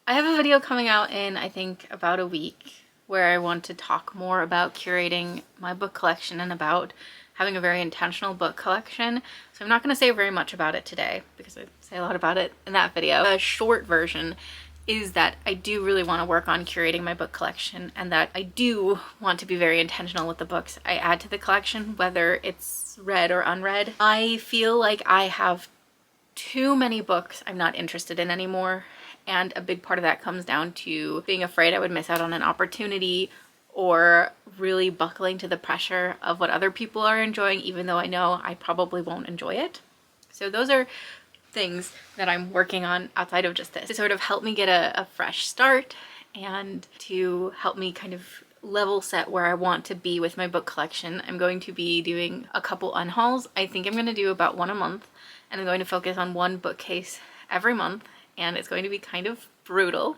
I have a video coming out in, I think, about a week where I want to talk more about curating my book collection and about having a very intentional book collection. So I'm not going to say very much about it today because I say a lot about it in that video. A short version is that I do really want to work on curating my book collection, and that I do want to be very intentional with the books I add to the collection, whether it's read or unread. I feel like I have too many books I'm not interested in anymore, and a big part of that comes down to being afraid I would miss out on an opportunity or really buckling to the pressure of what other people are enjoying, even though I know I probably won't enjoy it. So those are things that I'm working on outside of just this to sort of help me get a fresh start and to help me kind of level set where I want to be with my book collection. I'm going to be doing a couple unhauls. I think I'm going to do about one a month, and I'm going to focus on one bookcase every month, and it's going to be kind of brutal.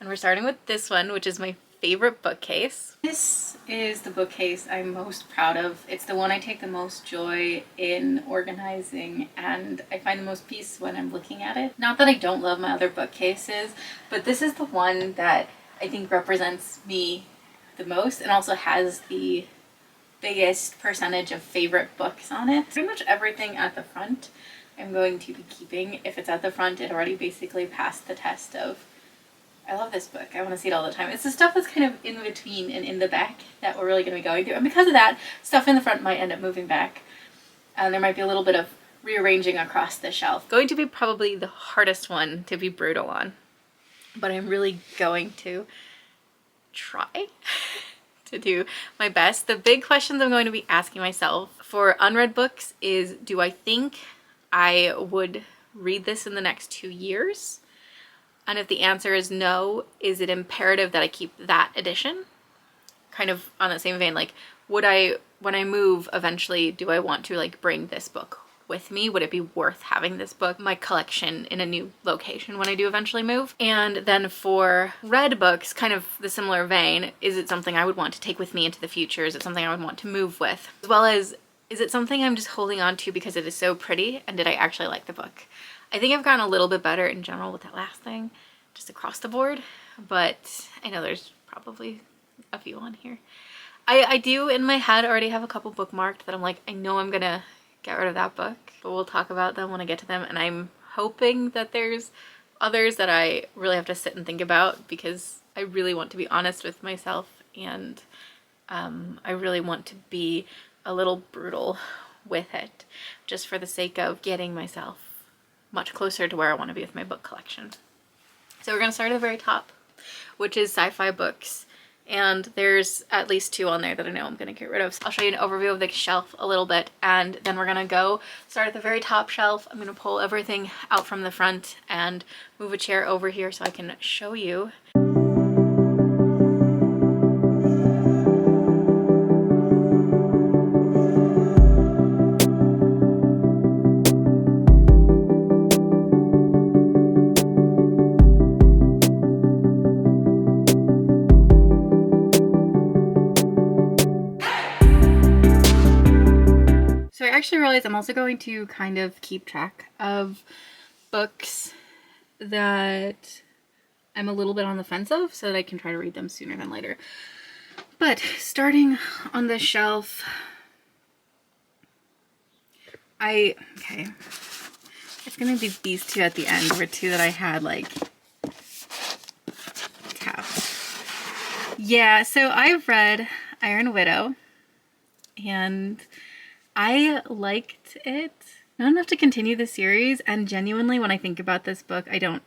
And we're starting with this one, which is my favorite bookcase. This is the bookcase I'm most proud of. It's the one I take the most joy in organizing, and I find the most peace when I'm looking at it. Not that I don't love my other bookcases, but this is the one that I think represents me the most and also has the biggest percentage of favorite books on it. Pretty much everything at the front I'm going to be keeping. If it's at the front, it already basically passed the test of I love this book, I want to see it all the time. It's the stuff that's kind of in between and in the back that we're really going to be going through. And because of that, stuff in the front might end up moving back. And there might be a little bit of rearranging across the shelf. Going to be probably the hardest one to be brutal on. But I'm really going to try to do my best. The big questions I'm going to be asking myself for unread books is, do I think I would read this in the next 2 years? And if the answer is no, is it imperative that I keep that edition? Kind of on the same vein, like, would I, when I move eventually, do I want to like bring this book with me? Would it be worth having this book, my collection, in a new location when I do eventually move? And then for read books, kind of the similar vein, is it something I would want to take with me into the future? Is it something I would want to move with? As well as, is it something I'm just holding on to because it is so pretty, and did I actually like the book? I think I've gotten a little bit better in general with that last thing, just across the board, but I know there's probably a few on here. I do in my head already have a couple bookmarked that I'm like, I know I'm gonna get rid of that book, but we'll talk about them when I get to them, and I'm hoping that there's others that I really have to sit and think about because I really want to be honest with myself, and I really want to be a little brutal with it, just for the sake of getting myself much closer to where I want to be with my book collection. So we're going to start at the very top, which is sci-fi books. And there's at least 2 on there that I know I'm going to get rid of. So I'll show you an overview of the shelf a little bit, and then we're going to go start at the very top shelf. I'm going to pull everything out from the front and move a chair over here so I can show you. I actually realized I'm also going to kind of keep track of books that I'm a little bit on the fence of so that I can try to read them sooner than later. But starting on the shelf, it's gonna be these 2 at the end were 2 that I had like tapped. Yeah, so I've read Iron Widow and I liked it. Not enough to continue the series, and genuinely when I think about this book, I don't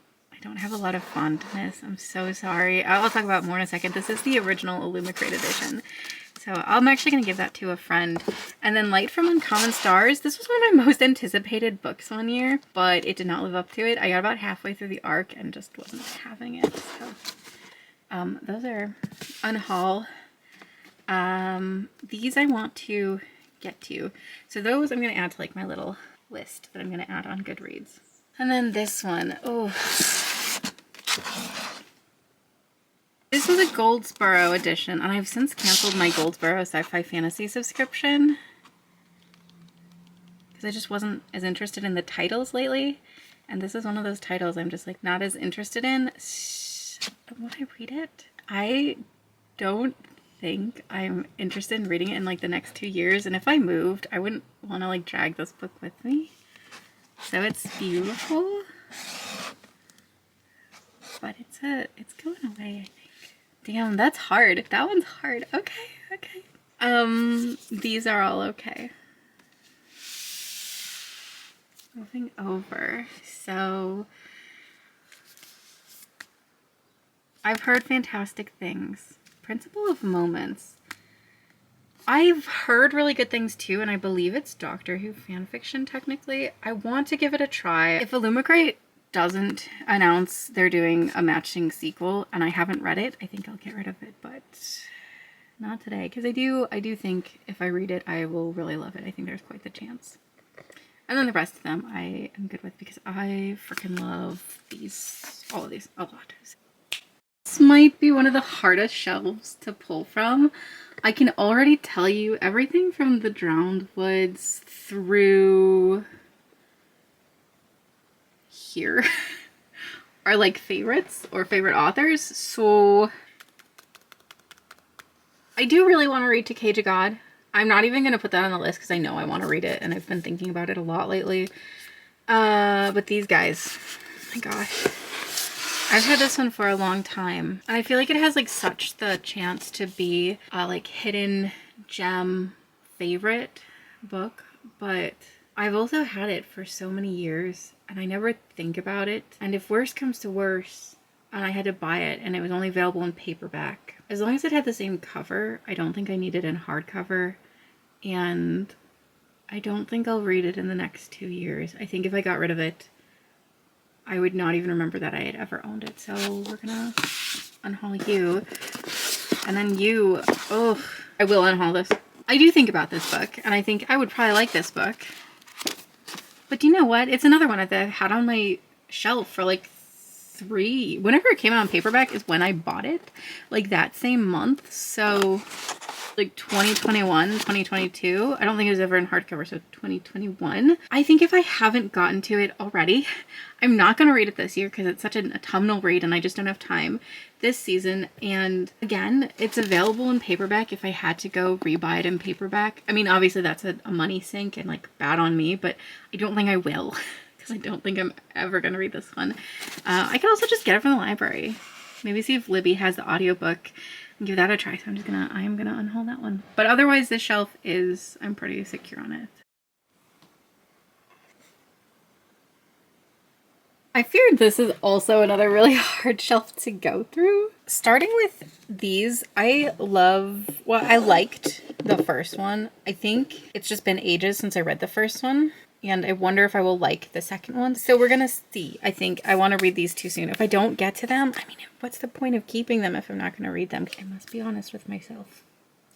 have a lot of fondness. I'm so sorry. I'll talk about more in a second. This is the original Illumicrate edition. So I'm actually going to give that to a friend. And then Light from Uncommon Stars. This was one of my most anticipated books one year, but it did not live up to it. I got about halfway through the arc and just wasn't having it. So those are Unhaul. These I want to get to. So those I'm going to add to like my little list that I'm going to add on Goodreads. And then this one, oh, this was a Goldsboro edition, and I've since canceled my Goldsboro Sci-Fi Fantasy subscription because I just wasn't as interested in the titles lately. And this is one of those titles I'm just like not as interested in. Would I read it? I don't think I'm interested in reading it in like the next 2 years. And if I moved, I wouldn't want to like drag this book with me. So it's beautiful. But it's going away, I think. Damn, that's hard. That one's hard. Okay, okay. These are all okay. Moving over. So I've heard fantastic things. Principle of Moments. I've heard really good things too, and I believe it's Doctor Who fanfiction technically. I want to give it a try. If Illumicrate doesn't announce they're doing a matching sequel and I haven't read it, I think I'll get rid of it, but not today, because I do think if I read it I will really love it. I think there's quite the chance. And then the rest of them I am good with because I freaking love these, all of these, a lot. This might be one of the hardest shelves to pull from. I can already tell you everything from the Drowned Woods through here are like favorites or favorite authors. So I do really want to read To Cage of God. I'm not even going to put that on the list because I know I want to read it and I've been thinking about it a lot lately. But these guys, oh my gosh. I've had this one for a long time and I feel like it has like such the chance to be a like hidden gem favorite book, but I've also had it for so many years and I never think about it. And if worse comes to worse and I had to buy it and it was only available in paperback, as long as it had the same cover, I don't think I need it in hardcover. And I don't think I'll read it in the next 2 years. I think if I got rid of it, I would not even remember that I had ever owned it. So we're gonna unhaul you. And then you, oh, I will unhaul this. I do think about this book and I think I would probably like this book. But do you know what? It's another one that I've had on my shelf for like whenever it came out in paperback is when I bought it, like that same month. So like 2021, 2022. I don't think it was ever in hardcover, so 2021. I think if I haven't gotten to it already, I'm not going to read it this year because it's such an autumnal read and I just don't have time this season. And again, it's available in paperback if I had to go rebuy it in paperback. I mean, obviously that's a money sink and like bad on me, but I don't think I will. I don't think I'm ever going to read this one. I can also just get it from the library. Maybe see if Libby has the audiobook and give that a try. So I'm gonna unhaul that one. But otherwise this shelf is, I'm pretty secure on it. I feared this is also another really hard shelf to go through. Starting with these, I liked the first one. I think it's just been ages since I read the first one. And I wonder if I will like the second one. So we're gonna see. I think I want to read these too soon. If I don't get to them, I mean, what's the point of keeping them if I'm not gonna read them? I must be honest with myself.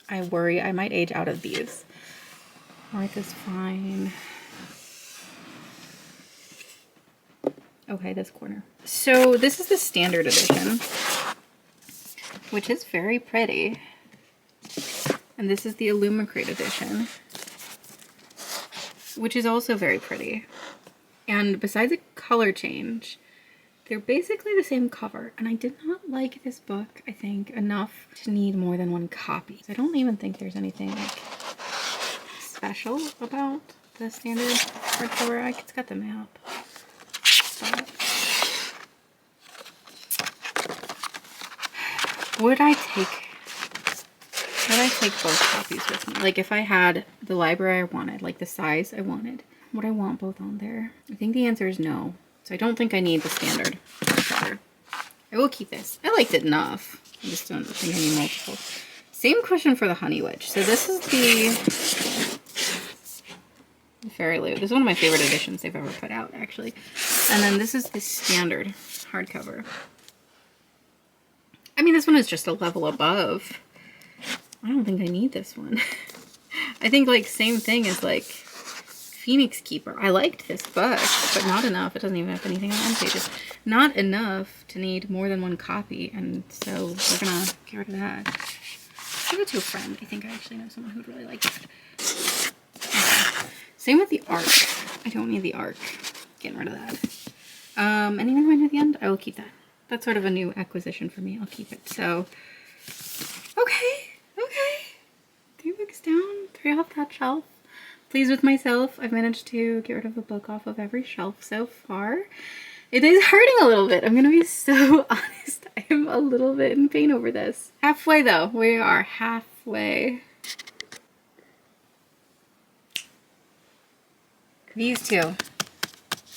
I worry I might age out of these. Mark is fine. Okay, this corner. So this is the standard edition, which is very pretty. And this is the Illumicrate edition, which is also very pretty. And besides a color change, they're basically the same cover. And I did not like this book, I think, enough to need more than one copy. I don't even think there's anything like special about the standard hardcover. It's got the map. But would I take both copies with me? Like if I had the library I wanted, like the size I wanted, would I want both on there? I think the answer is no. So I don't think I need the standard cover. I will keep this. I liked it enough. I just don't think I need multiple. Same question for the Honey Witch. So this is the Fairy Loot. This is one of my favorite editions they've ever put out, actually. And then this is the standard hardcover. I mean, this one is just a level above. I don't think I need this one. I think, like, same thing as, like, Phoenix Keeper. I liked this book, but not enough. It doesn't even have anything on the end pages. Not enough to need more than one copy, and so we're gonna get rid of that. Give it to a friend. I think I actually know someone who'd really like it. Okay. Same with the arc. I don't need the arc. Getting rid of that. Anything going at the end? I will keep that. That's sort of a new acquisition for me. I'll keep it. So, okay. 3 books down, 3 off that shelf. Pleased with myself. I've managed to get rid of a book off of every shelf so far. It is hurting a little bit. I'm gonna be so honest. I am a little bit in pain over this. Halfway though. We are halfway. These two.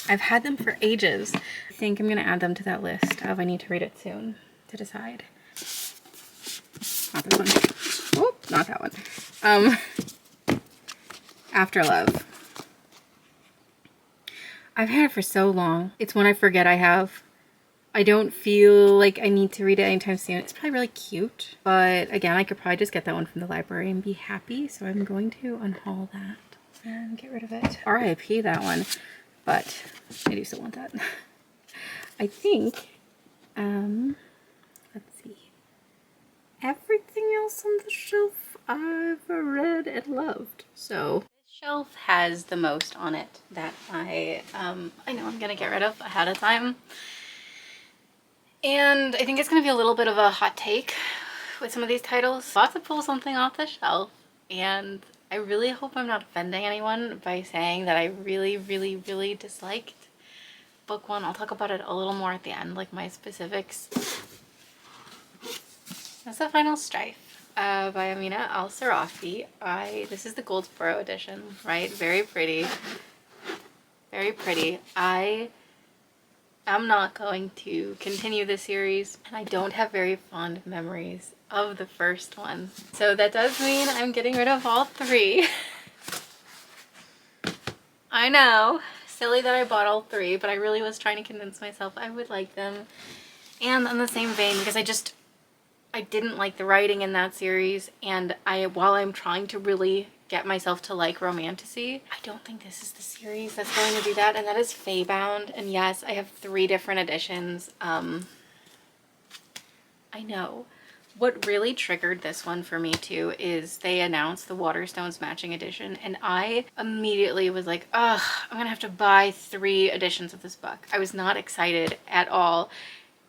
I've had them for ages. I think I'm gonna add them to that list of I need to read it soon to decide. Not this one. Oh, not that one. After Love. I've had it for so long. It's one I forget I have. I don't feel like I need to read it anytime soon. It's probably really cute, but again, I could probably just get that one from the library and be happy. So I'm going to unhaul that and get rid of it. RIP that one, but I do still want that. I think, let's see. Everything else on the shelf I've read and loved. So this shelf has the most on it that I know I'm gonna get rid of ahead of time. And I think it's gonna be a little bit of a hot take with some of these titles. About to pull something off the shelf, and I really hope I'm not offending anyone by saying that I really disliked book 1. I'll talk about it a little more at the end, like my specifics. That's The Final Strife by Amina Al-Sarafi. This is the Goldsboro edition, right? Very pretty. Very pretty. I am not going to continue the series, and I don't have very fond memories of the first one. So that does mean I'm getting rid of all 3. I know, silly that I bought all 3, but I really was trying to convince myself I would like them. And in the same vein, because I didn't like the writing in that series, and while I'm trying to really get myself to like romantasy, I don't think this is the series that's going to do that, and that is Feybound. And yes, I have 3 different editions. I know. What really triggered this one for me too is they announced the Waterstones matching edition, and I immediately was like, ugh, I'm gonna have to buy 3 editions of this book. I was not excited at all,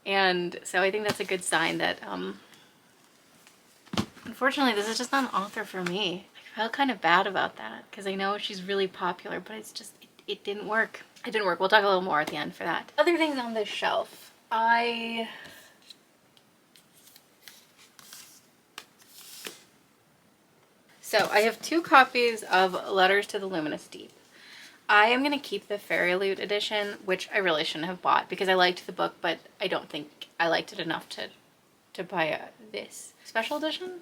and so I think that's a good sign that unfortunately this is just not an author for me. I felt kind of bad about that because I know she's really popular, but it's just it didn't work. It didn't work. We'll talk a little more at the end for that. Other things on this shelf. So I have 2 copies of Letters to the Luminous Deep. I am going to keep the Fairy Loot edition, which I really shouldn't have bought because I liked the book, but I don't think I liked it enough to buy this special edition.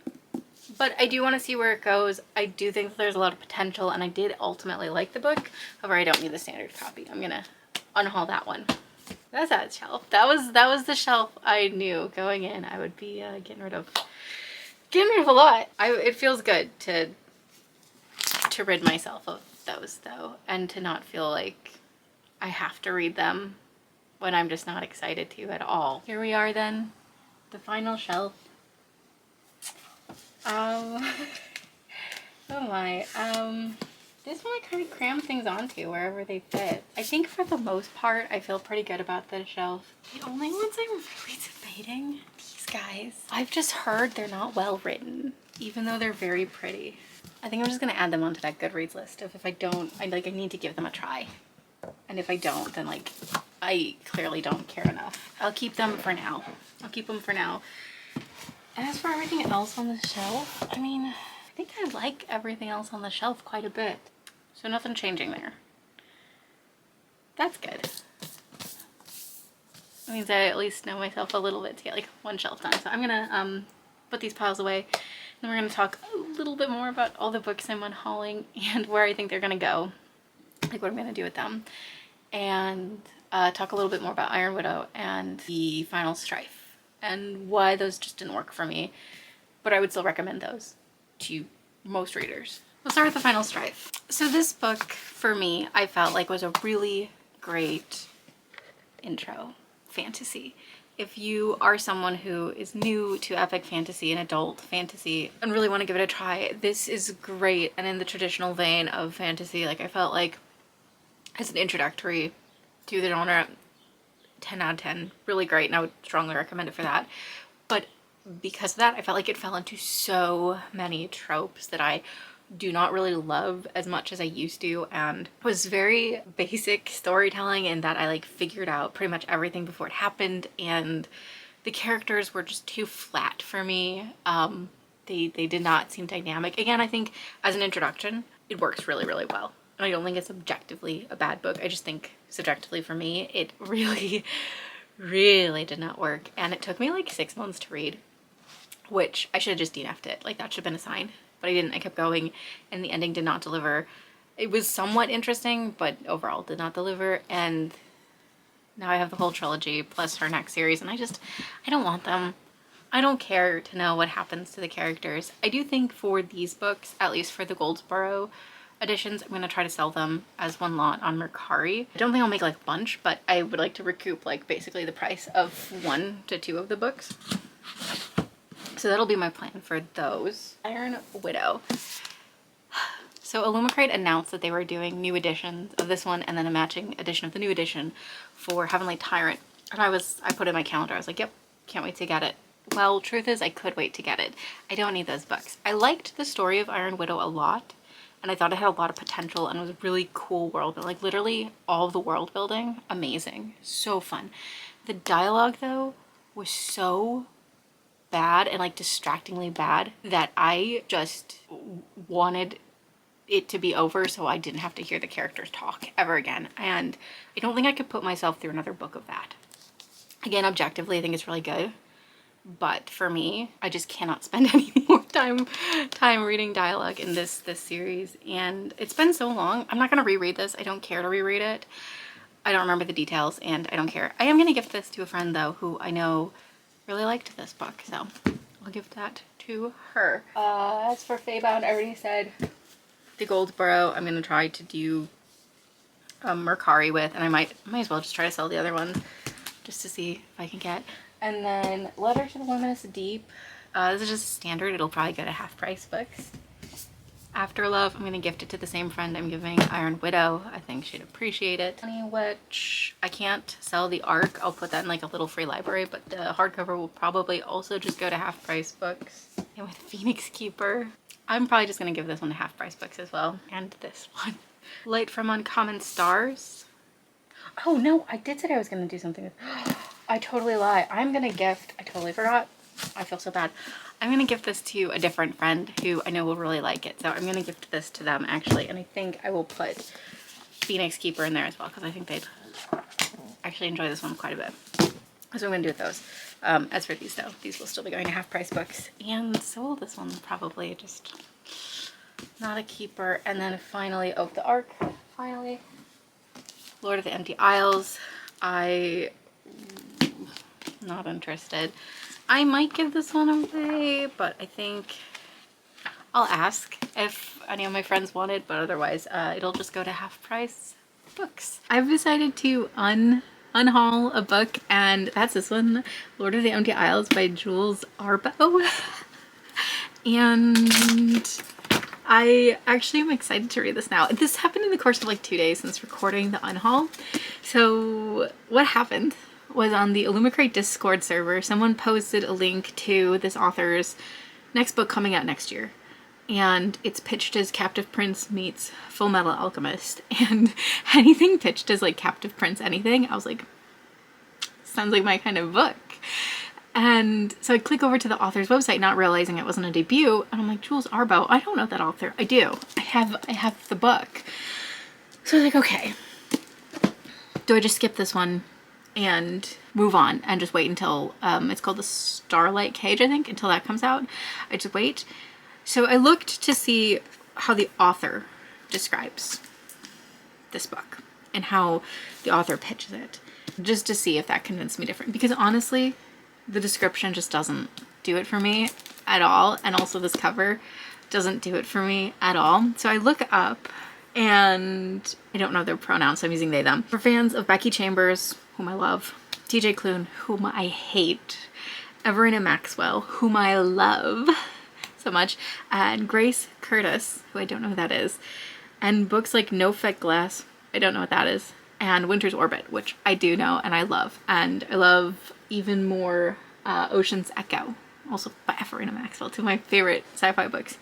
But I do want to see where it goes. I do think that there's a lot of potential, and I did ultimately like the book. However, I don't need the standard copy. I'm going to unhaul that one. That's that shelf. That was the shelf I knew going in I would be getting rid of a lot. It feels good to rid myself of those though, and to not feel like I have to read them when I'm just not excited to at all. Here we are then, the final shelf. Oh my, this one I kind of cram things onto wherever they fit. I think for the most part I feel pretty good about this shelf. The only ones I'm really debating, these guys. I've just heard they're not well written, even though they're very pretty. I think I'm just gonna add them onto that Goodreads list of if I don't, I need to give them a try. And if I don't, then like, I clearly don't care enough. I'll keep them for now. I'll keep them for now. And as for everything else on the shelf, I mean, I think I like everything else on the shelf quite a bit. So nothing changing there. That's good. That means I at least know myself a little bit to get like 1 shelf done. So I'm gonna put these piles away. Then we're gonna talk a little bit more about all the books I'm unhauling and where I think they're gonna go. Like what I'm gonna do with them. And talk a little bit more about Iron Widow and The Final Strife and why those just didn't work for me. But I would still recommend those to most readers. Let's start with The Final Strife. So this book, for me, I felt like was a really great intro fantasy. If you are someone who is new to epic fantasy and adult fantasy and really want to give it a try, this is great. And in the traditional vein of fantasy, like I felt like as an introductory to the genre, 10 out of 10, really great, and I would strongly recommend it for that. But because of that, I felt like it fell into so many tropes that I do not really love as much as I used to, and it was very basic storytelling in that I like figured out pretty much everything before it happened, and the characters were just too flat for me. They did not seem dynamic. Again, I think as an introduction, it works really, really well. I don't think it's objectively a bad book. I just think subjectively for me, it really, really did not work. And it took me like 6 months to read, which I should have just DNF'd it. Like, that should have been a sign, but I didn't. I kept going, and the ending did not deliver. It was somewhat interesting, but overall did not deliver. And now I have the whole trilogy plus her next series, and I don't want them. I don't care to know what happens to the characters. I do think for these books, at least for the Goldsboro editions, I'm going to try to sell them as one lot on Mercari. I don't think I'll make like a bunch, but I would like to recoup like basically the price of 1 to 2 of the books. So that'll be my plan for those. Iron Widow. So Illumicrate announced that they were doing new editions of this one and then a matching edition of the new edition for Heavenly Tyrant. And I put in my calendar, I was like, yep, can't wait to get it. Well, truth is I could wait to get it. I don't need those books. I liked the story of Iron Widow a lot, and I thought it had a lot of potential and it was a really cool world. But like literally all of the world building, amazing, so fun. The dialogue though was so bad and like distractingly bad that I just wanted it to be over so I didn't have to hear the characters talk ever again. And I don't think I could put myself through another book of that. Again, objectively, I think it's really good. But for me, I just cannot spend any more time reading dialogue in this series. And it's been so long. I'm not going to reread this. I don't care to reread it. I don't remember the details and I don't care. I am going to gift this to a friend though, who I know really liked this book. So I'll give that to her. As for Feybound, I already said the Goldsboro I'm going to try to do Mercari with. And I might as well just try to sell the other ones just to see if I can get. And then Letter to the Luminous Deep. This is just standard. It'll probably go to half price books. Afterlove, I'm going to gift it to the same friend I'm giving Iron Widow. I think she'd appreciate it. Honey Witch, I can't sell the ARC. I'll put that in like a little free library, but the hardcover will probably also just go to half price books. And with Phoenix Keeper, I'm probably just going to give this one to half price books as well. And this one. Light from Uncommon Stars. Oh no, I did say I was going to do something with... I totally lie. I'm going to gift... I totally forgot. I feel so bad. I'm going to gift this to a different friend who I know will really like it. So I'm going to gift this to them actually. And I think I will put Phoenix Keeper in there as well because I think they'd actually enjoy this one quite a bit. So I'm going to do with those. As for these though, these will still be going to half price books. And so will this one probably. Just not a keeper. And then finally, the ARC. Finally. Lord of the Empty Isles. Not interested. I might give this one away, but I think I'll ask if any of my friends want it, but otherwise it'll just go to half price books. I've decided to unhaul a book, and that's this one, Lord of the Empty Isles by Jules Arbo. And I actually am excited to read this now. This happened in the course of like 2 days since recording the unhaul. So what happened was on the Illumicrate Discord server, someone posted a link to this author's next book coming out next year. And it's pitched as Captive Prince meets Full Metal Alchemist. And anything pitched as like Captive Prince anything, I was like, sounds like my kind of book. And so I click over to the author's website, not realizing it wasn't a debut. And I'm like, Jules Arbo, I don't know that author. I do. I have the book. So I was like, okay, do I just skip this one and move on and just wait until it's called the Starlight Cage, I think, until that comes out? I just wait. So I looked to see how the author describes this book and how the author pitches it, just to see if that convinced me different, because honestly the description just doesn't do it for me at all, and also this cover doesn't do it for me at all. So I look up, and I don't know their pronouns, so I'm using they, them. For fans of Becky Chambers, whom I love, TJ Klune, whom I hate, Everina Maxwell, whom I love so much, and Grace Curtis, who I don't know who that is, and books like No Fake Glass, I don't know what that is, and Winter's Orbit, which I do know and I love. And I love even more Ocean's Echo, also by Farina Maxwell, two of my favorite sci-fi books.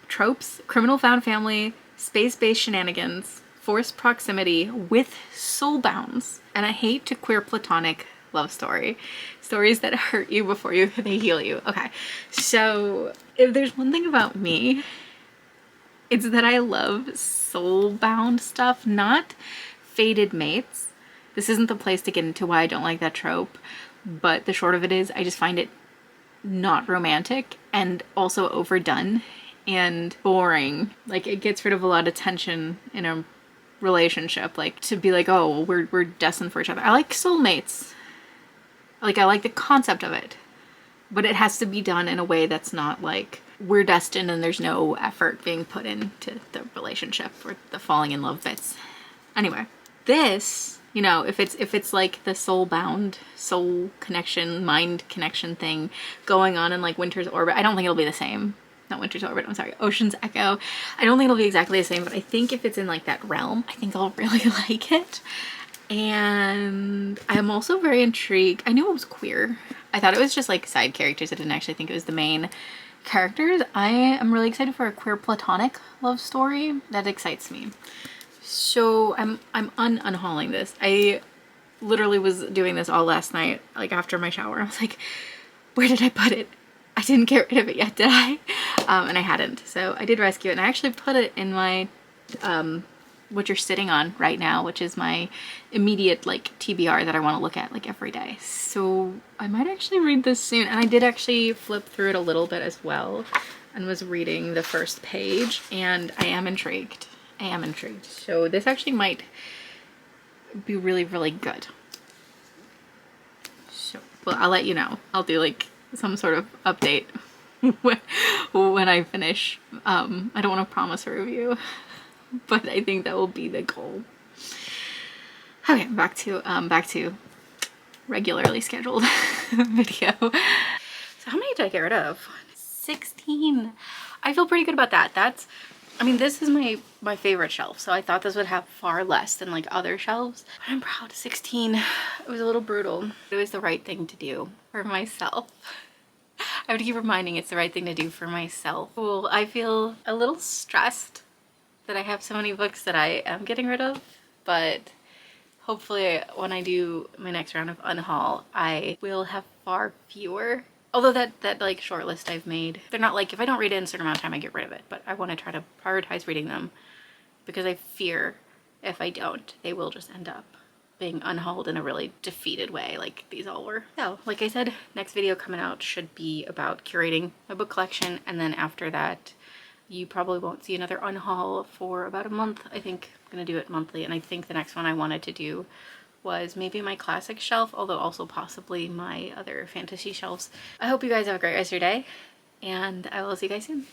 Tropes, criminal found family, space-based shenanigans, forced proximity with soul bounds, and a hate to queer platonic love story. Stories that hurt you before they heal you. Okay, so if there's one thing about me, it's that I love soul-bound stuff, not fated mates. This isn't the place to get into why I don't like that trope, but the short of it is I just find it not romantic and also overdone and boring. Like, it gets rid of a lot of tension in a relationship, like to be like, oh, we're destined for each other. I like soulmates. Like, I like the concept of it, but it has to be done in a way that's not like we're destined and there's no effort being put into the relationship or the falling in love bits. Anyway, this, you know, if it's like the soul-bound, soul connection, mind connection thing going on in like Winter's Orbit, I don't think it'll be the same. Not Winter's Orbit, I'm sorry, Ocean's Echo. I don't think it'll be exactly the same, but I think if it's in like that realm, I think I'll really like it. And I'm also very intrigued. I knew it was queer. I thought it was just like side characters. I didn't actually think it was the main characters. I am really excited for a queer platonic love story. That excites me. So I'm unhauling this. I literally was doing this all last night, like after my shower. I was like, where did I put it? I didn't get rid of it yet, did I? And I hadn't. So I did rescue it, and I actually put it in my what you're sitting on right now, which is my immediate like TBR that I want to look at like every day. So I might actually read this soon. And I did actually flip through it a little bit as well and was reading the first page, and I am intrigued. I am intrigued. So this actually might be really, really good. So, well, I'll let you know. I'll do like some sort of update when I finish. I don't want to promise a review, but I think that will be the goal. Okay, back to regularly scheduled video. So how many did I get rid of? 16. I feel pretty good about that. I mean, this is my favorite shelf, so I thought this would have far less than like other shelves. But I'm proud. 16. It was a little brutal. It was the right thing to do for myself. I have to keep reminding it's the right thing to do for myself. Well, I feel a little stressed that I have so many books that I am getting rid of, but hopefully when I do my next round of unhaul, I will have far fewer. Although that like short list I've made, they're not like if I don't read it in a certain amount of time, I get rid of it. But I want to try to prioritize reading them because I fear if I don't, they will just end up being unhauled in a really defeated way like these all were. So like I said, next video coming out should be about curating my book collection, and then after that you probably won't see another unhaul for about a month. I think I'm gonna do it monthly, and I think the next one I wanted to do was maybe my classic shelf, although also possibly my other fantasy shelves. I hope you guys have a great rest of your day, and I will see you guys soon.